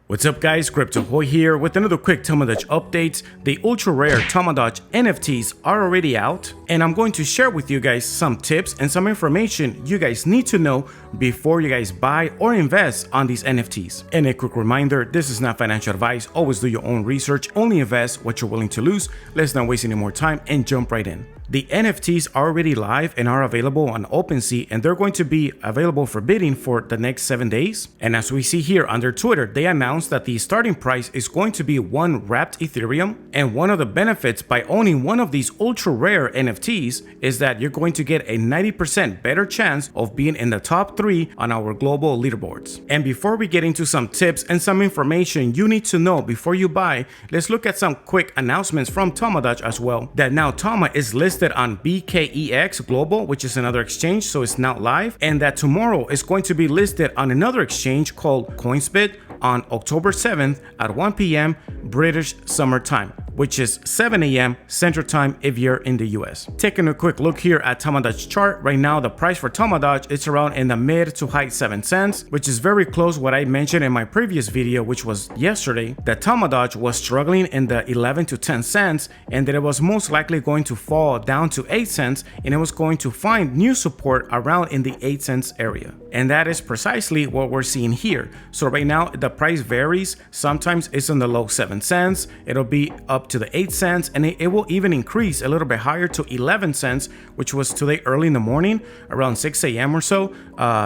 What's up guys, Ahoy here with another quick Tamadoge update. The ultra rare Tamadoge NFTs are already out and I'm going to share with you guys some tips and some information you guys need to know before you guys buy or invest on these NFTs. And a quick reminder, this is not financial advice, always do your own research, only invest what you're willing to lose. Let's not waste any more time and jump right in. The NFTs are already live and are available on OpenSea, and they're going to be available for bidding for the next 7 days. And as we see here under Twitter, they announced that the starting price is going to be 1 wrapped Ethereum. And one of the benefits by owning one of these ultra rare NFTs is that you're going to get a 90% better chance of being in the top 3 on our global leaderboards. And before we get into some tips and some information you need to know before you buy, let's look at some quick announcements from Tomodachi as well. That now Tama is listed on BKEX Global, which is another exchange, so it's now live, and that tomorrow is going to be listed on another exchange called Coinsbit on October 7th at 1 p.m. British Summer Time, which is 7 a.m. Central Time if you're in the US. Taking a quick look here at Tamadoge chart, right now the price for Tamadoge is around in the mid to high 7 cents, which is very close what I mentioned in my previous video, which was yesterday, that Tamadoge was struggling in the 11 to 10 cents and that it was most likely going to fall down to 8 cents and it was going to find new support around in the 8 cents area. And that is precisely what we're seeing here. So right now the price varies. Sometimes it's in the low 7 cents, it'll be up to the 8 cents, and it will even increase a little bit higher to 11 cents, which was today early in the morning around 6 a.m. or so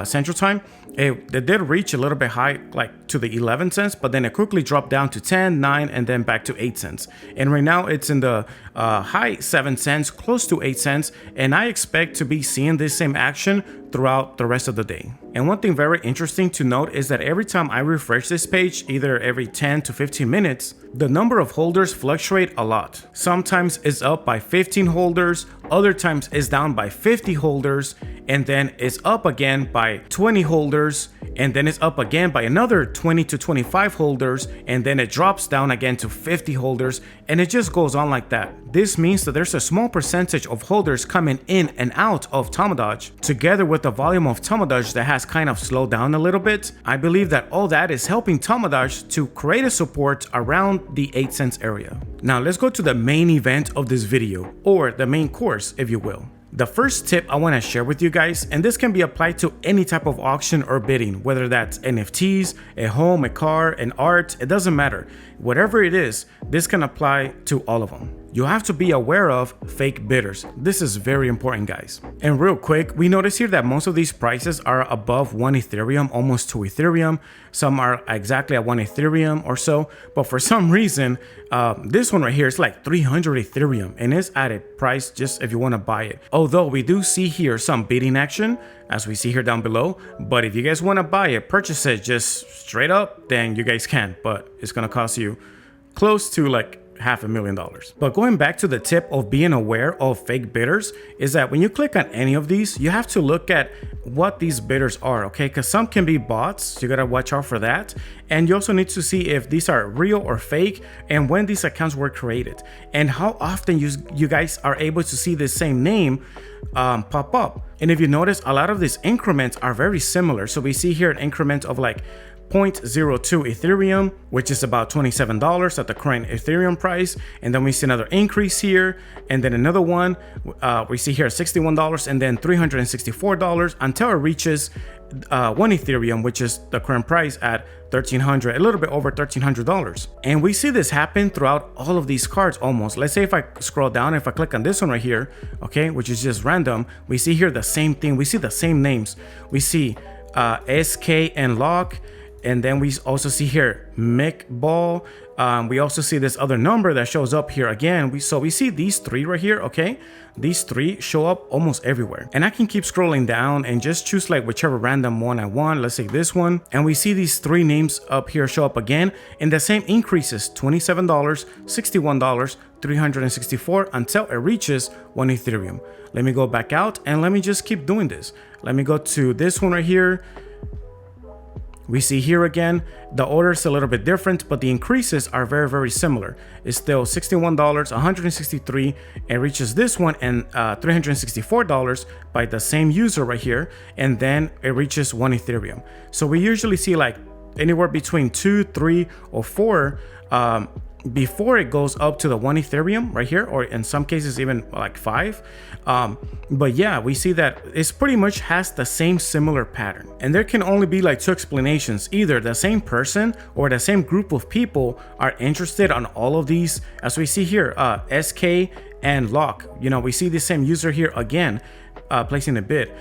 Central Time. It did reach a little bit high, like to the 11 cents, but then it quickly dropped down to 10, 9, and then back to 8 cents. And right now it's in the high 7 cents, close to 8 cents, and I expect to be seeing this same action throughout the rest of the day. And one thing very interesting to note is that every time I refresh this page, either every 10 to 15 minutes, the number of holders fluctuate a lot. Sometimes it's up by 15 holders, other times it's down by 50 holders, and then it's up again by 20 holders, and then it's up again by another 20 to 25 holders, and then it drops down again to 50 holders, and it just goes on like that. This means that there's a small percentage of holders coming in and out of Tamadoge. Together with the volume of Tamadoge that has kind of slowed down a little bit, I believe that all that is helping Tamadoge to create a support around the 8 cents area. Now let's go to the main event of this video, or the main course if you will. The first tip I want to share with you guys, and this can be applied to any type of auction or bidding, whether that's NFTs, a home, a car, an art, it doesn't matter. Whatever it is, this can apply to all of them. You have to be aware of fake bidders. This is very important, guys. And real quick, we notice here that most of these prices are above 1 Ethereum, almost 2 Ethereum. Some are exactly at 1 Ethereum or so. But for some reason, this one right here is like 300 Ethereum and it's at a price just if you want to buy it. Although we do see here some bidding action, as we see here down below. But if you guys want to buy it, purchase it just straight up, then you guys can. But it's going to cost you close to like $500,000. But going back to the tip of being aware of fake bidders is that when you click on any of these, you have to look at what these bidders are, okay? Because some can be bots, so you gotta watch out for that. And you also need to see if these are real or fake and when these accounts were created and how often you guys are able to see the same name pop up. And if you notice, a lot of these increments are very similar. So we see here an increment of like 0.02 Ethereum, which is about $27 at the current Ethereum price. And then we see another increase here, and then another one. We see here $61 and then $364 until it reaches 1 Ethereum, which is the current price at $1,300, a little bit over $1,300. And we see this happen throughout all of these cards almost. Let's say if I scroll down, if I click on this one right here, okay, which is just random, we see here the same thing. We see the same names. We see SK and Lock. And then we also see here Mick Ball. We also see this other number that shows up here again. So we see these 3 right here, okay? These 3 show up almost everywhere. And I can keep scrolling down and just choose like whichever random one I want. Let's say this one. And we see these 3 names up here show up again. And the same increases, $27, $61, $364 until it reaches 1 Ethereum. Let me go back out and let me just keep doing this. Let me go to this one right here. We see here again, the order is a little bit different, but the increases are very, very similar. It's still $61, $163, and reaches this one and $364 by the same user right here, and then it reaches 1 Ethereum. So we usually see like anywhere between 2, 3, or 4 before it goes up to the 1 Ethereum right here, or in some cases even like 5. But yeah, we see that it's pretty much has the same similar pattern. And there can only be like 2 explanations. Either the same person or the same group of people are interested on all of these. As we see here, SK and Lock, you know, we see the same user here again, placing a bid.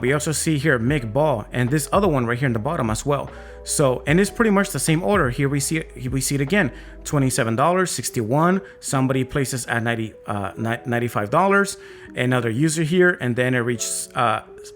We also see here Mick Ball and this other one right here in the bottom as well. So, and it's pretty much the same order. Here we see it again, $27, 61. Somebody places at $95. Another user here, and then it reaches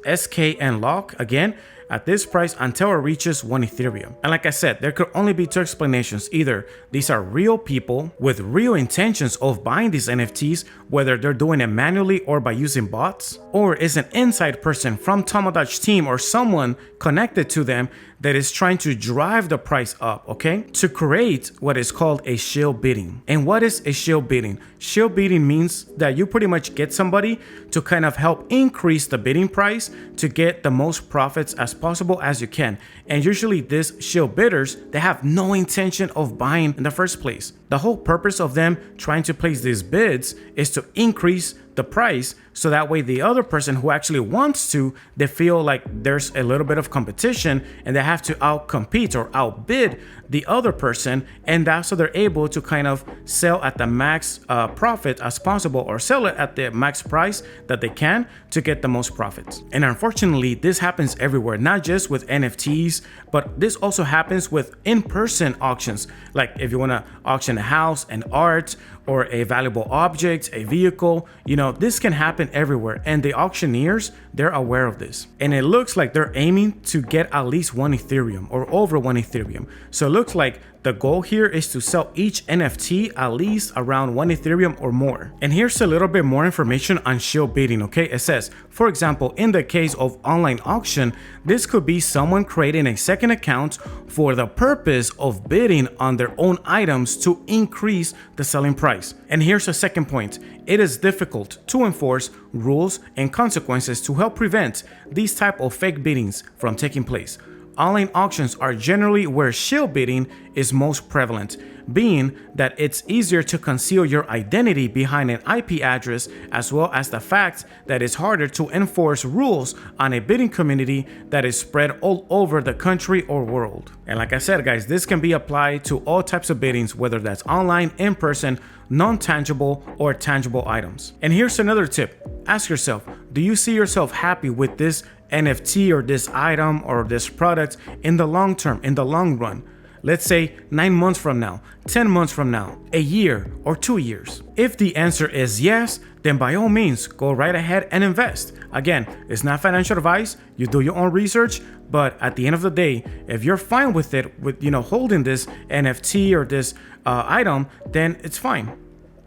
SK and Lock again at this price until it reaches 1 Ethereum. And like I said, there could only be 2 explanations. Either these are real people with real intentions of buying these NFTs, whether they're doing it manually or by using bots, or is an inside person from Tomodachi team or someone connected to them that is trying to drive the price up, okay, to create what is called a shill bidding. And what is a shill bidding? Shill bidding means that you pretty much get somebody to kind of help increase the bidding price to get the most profits as possible as you can. And usually these shill bidders, they have no intention of buying in the first place. The whole purpose of them trying to place these bids is to increase the price, so that way the other person who actually wants to, they feel like there's a little bit of competition and they have to outcompete or outbid the other person, and that's so they're able to kind of sell at the max profit as possible, or sell it at the max price that they can to get the most profits. And unfortunately, this happens everywhere, not just with NFTs, but this also happens with in-person auctions. Like if you want to auction a house, an art, or a valuable object, a vehicle, you know, this can happen everywhere. And the auctioneers, they're aware of this. And it looks like they're aiming to get at least 1 Ethereum or over 1 Ethereum. So it looks like the goal here is to sell each NFT at least around 1 Ethereum or more. And here's a little bit more information on shill bidding, okay? It says, for example, in the case of online auction, this could be someone creating a second account for the purpose of bidding on their own items to increase the selling price. And here's a second point. It is difficult to enforce rules and consequences to help prevent these type of fake biddings from taking place. Online auctions are generally where shill bidding is most prevalent, being that it's easier to conceal your identity behind an IP address, as well as the fact that it's harder to enforce rules on a bidding community that is spread all over the country or world. And like I said, guys, this can be applied to all types of biddings, whether that's online, in person, non-tangible, or tangible items. And here's another tip. Ask yourself, do you see yourself happy with this NFT or this item or this product in the long term, in the long run? Let's say 9 months from now, 10 months from now, a year or 2 years. If the answer is yes, then by all means, go right ahead and invest. Again, it's not financial advice. You do your own research, but at the end of the day, if you're fine with it, with, you know, holding this NFT or this item, then it's fine.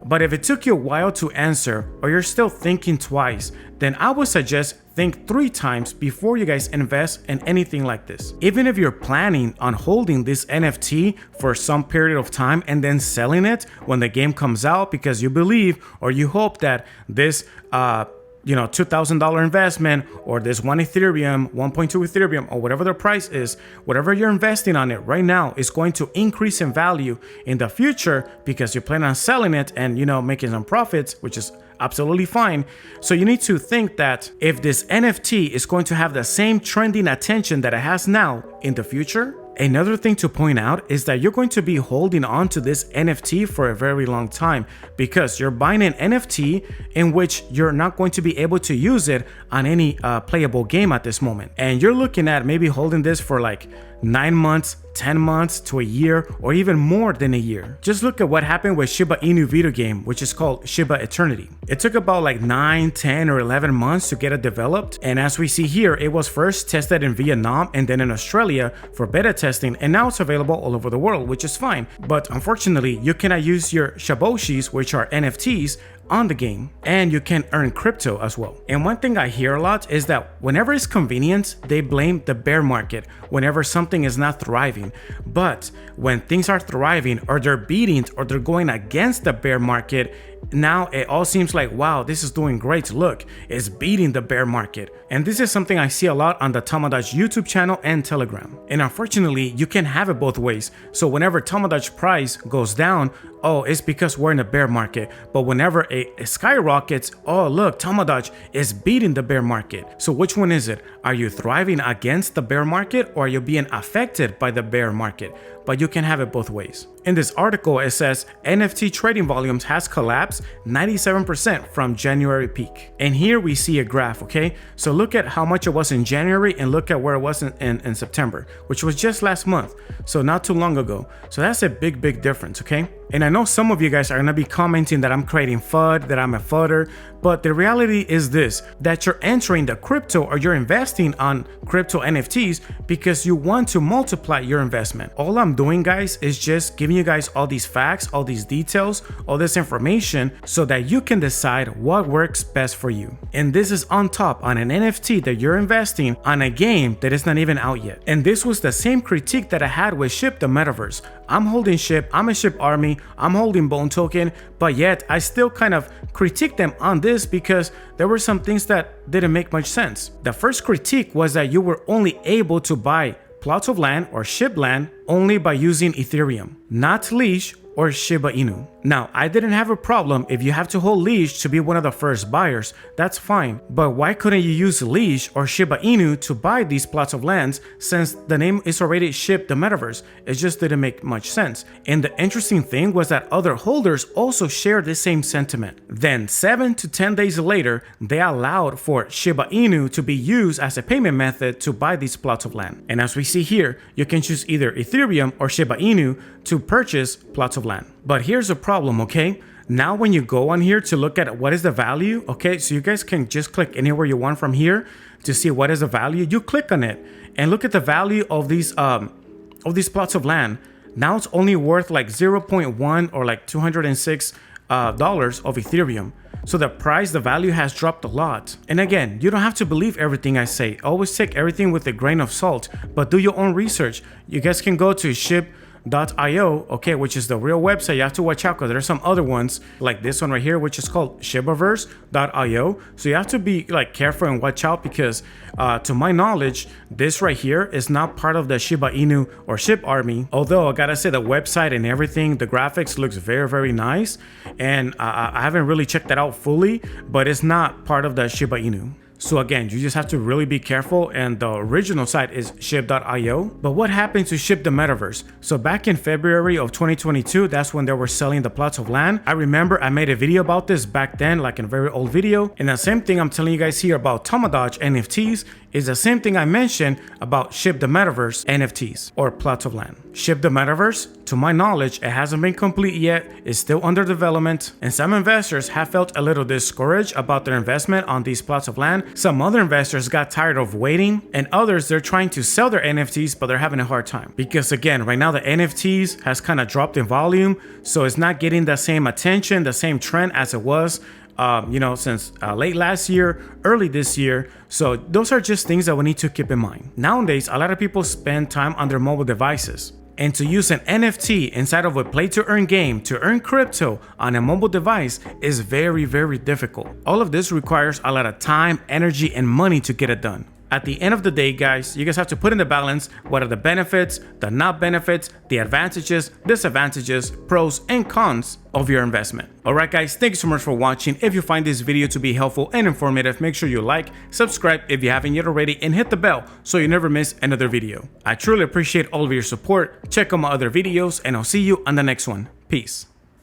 But if it took you a while to answer, or you're still thinking twice, then I would suggest think 3 times before you guys invest in anything like this. Even if you're planning on holding this NFT for some period of time and then selling it when the game comes out because you believe or you hope that this $2,000 investment or this 1 Ethereum, 1.2 Ethereum, or whatever the price is, whatever you're investing on it right now is going to increase in value in the future because you plan on selling it and, making some profits, which is absolutely fine. So you need to think that if this NFT is going to have the same trending attention that it has now in the future. Another thing to point out is that you're going to be holding on to this NFT for a very long time because you're buying an NFT in which you're not going to be able to use it on any playable game at this moment. And you're looking at maybe holding this for like 9 months, 10 months to a year, or even more than a year. Just look at what happened with Shiba Inu video game, which is called Shiba Eternity. It took about like 9, 10, or 11 months to get it developed. And as we see here, it was first tested in Vietnam and then in Australia for beta testing, and now it's available all over the world, which is fine. But unfortunately, you cannot use your Shaboshis, which are NFTs, on the game, and you can earn crypto as well. And one thing I hear a lot is that whenever it's convenient, they blame the bear market whenever something is not thriving. But when things are thriving or they're beating or they're going against the bear market, now it all seems like, wow, this is doing great. Look, it's beating the bear market. And this is something I see a lot on the Tamadoge YouTube channel and Telegram. And unfortunately, you can have it both ways. So whenever Tamadoge price goes down, oh, it's because we're in a bear market. But whenever it skyrockets, oh, look, Tamadoge is beating the bear market. So which one is it? Are you thriving against the bear market, or are you being affected by the bear market? But you can have it both ways. In this article, it says NFT trading volumes has collapsed 97% from January peak. And here we see a graph, okay? So look at how much it was in January and look at where it was in September, which was just last month. So not too long ago. So that's a big difference, okay? And I know some of you guys are gonna be commenting that I'm creating FUD, that I'm a FUDder, but the reality is this, that you're entering the crypto or you're investing on crypto NFTs because you want to multiply your investment. All I'm doing, guys, is just giving you guys all these facts, all these details, all this information so that you can decide what works best for you. And this is on top on an NFT that you're investing on a game that is not even out yet. And this was the same critique that I had with Ship the Metaverse. I'm holding Ship, I'm a Ship Army, I'm holding Bone Token, but yet I still kind of critique them on this because there were some things that didn't make much sense. The first critique was that you were only able to buy plots of land or SHIB land only by using Ethereum, not Leash or Shiba Inu. Now, I didn't have a problem if you have to hold Leash to be one of the first buyers, that's fine. But why couldn't you use Leash or Shiba Inu to buy these plots of lands since the name is already Ship the Metaverse? It just didn't make much sense. And the interesting thing was that other holders also shared the same sentiment. Then 7 to 10 days later, they allowed for Shiba Inu to be used as a payment method to buy these plots of land. And as we see here, you can choose either Ethereum or Shiba Inu to purchase plots of land. But here's the problem, okay? Now when you go on here to look at what is the value, okay, so you guys can just click anywhere you want from here to see what is the value. You click on it and look at the value of these plots of land. Now it's only worth like 0.1 or like $206 of Ethereum. So the price, the value has dropped a lot. And again, you don't have to believe everything I say. Always take everything with a grain of salt, but do your own research. You guys can go to shib.io, okay, which is the real website. You have to watch out because there are some other ones like this one right here, which is called shibaverse.io. So you have to be like careful and watch out because to my knowledge, this right here is not part of the Shiba Inu or Ship Army. Although I gotta say the website and everything, the graphics looks very nice. And I haven't really checked that out fully, but it's not part of the Shiba Inu. So again, you just have to really be careful, and the original site is shib.io. But what happened to Ship the Metaverse? So back in February of 2022, that's when they were selling the plots of land. I remember I made a video about this back then, like in a very old video. And the same thing I'm telling you guys here about Tamadoge NFTs is the same thing I mentioned about Ship the Metaverse NFTs or plots of land. Ship the Metaverse, to my knowledge, it hasn't been complete yet, it's still under development, and some investors have felt a little discouraged about their investment on these plots of land. Some other investors got tired of waiting, and others, they're trying to sell their NFTs, but they're having a hard time. Because again, right now the NFTs has kind of dropped in volume, so it's not getting the same attention, the same trend as it was since late last year, early this year. So those are just things that we need to keep in mind. Nowadays, a lot of people spend time on their mobile devices. And to use an NFT inside of a play to earn game to earn crypto on a mobile device is very difficult. All of this requires a lot of time, energy, and money to get it done. At the end of the day, guys, you guys have to put in the balance what are the benefits, the not benefits, the advantages, disadvantages, pros, and cons of your investment. Alright guys, thank you so much for watching. If you find this video to be helpful and informative, make sure you like, subscribe if you haven't yet already, and hit the bell so you never miss another video. I truly appreciate all of your support. Check out my other videos, and I'll see you on the next one. Peace.